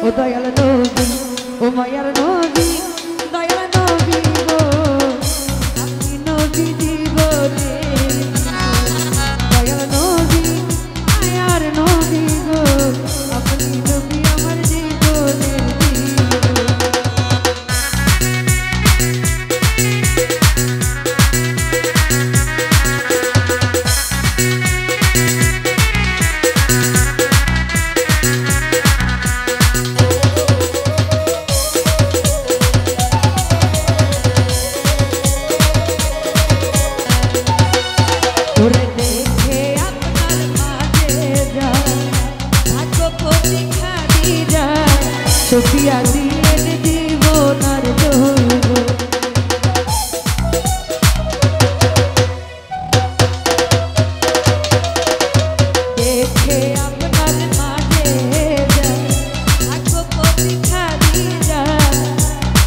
ও দয়াল নবী ও মায়ার নবী দয়াল নবী গো আপনি নবী জীবনের দয়াল নবী মায়ার নবী গো আপনি নবী আমার জীবনের Sofia dilen জীবনার যোগ দেখে আপনার মাঝে ভাগ্যপতি খাদিজা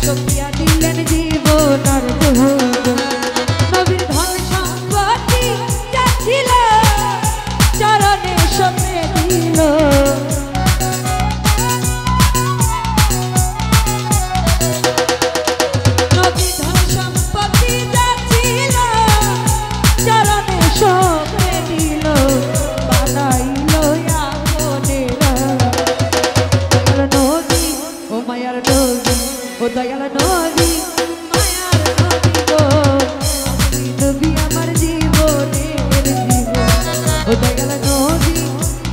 Sofia দিলেন জীবনার যোগ নবীর ধন সম্পত্তি যা ছিল চরণে সঁপে দিল ও দয়াল নবী মায়ার নবী গো আপনি নবী আমার জীবনের জীবন ও দয়াল নবী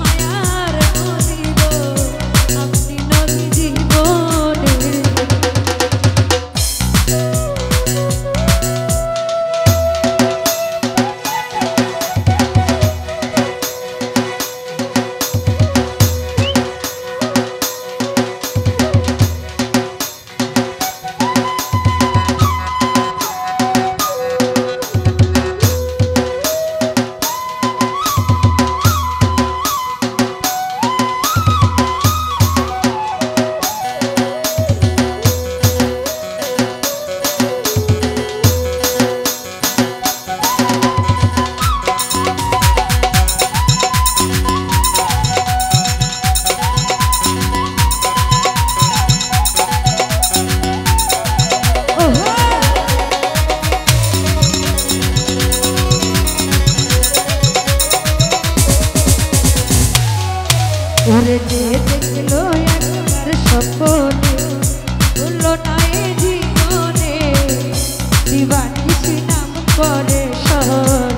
মায়ার নবী গো আপনি নবী জীবনের ওরে যে দেখলো একবার স্বপ্নে বললো না এ জীবনে দিবানিশি নাম করে স্মরণ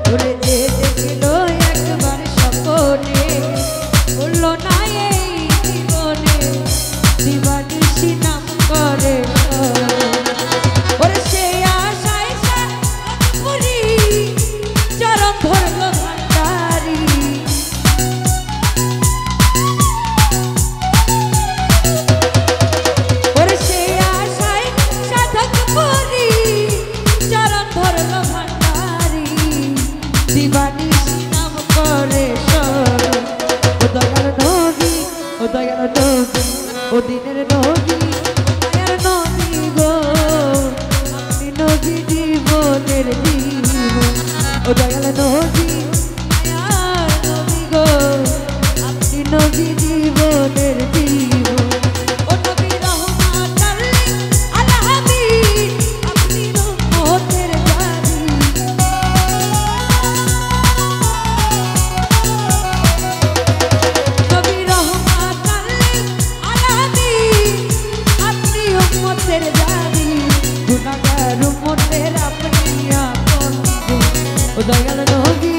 ওরে যে দেখলো একবার স্বপ্নে বললো না এই জীবনে দিবানিশি নাম করে ওরে সে দিবানিশি নাম করে স্মরণ ও দয়াল নবী ও দয়াল নবী ও দিনের নবী মায়ার নবী গো আপনি নবী জীবনের জীবন ও দয়াল নবী মায়ার নবী গো আপনি নবী জীবনের জীবন ও নবী রহমাতাল লিল আলামিন আপনি রহমতের জারি গুনাহগার উম্মতের আপনি আপন ও দয়াল নবী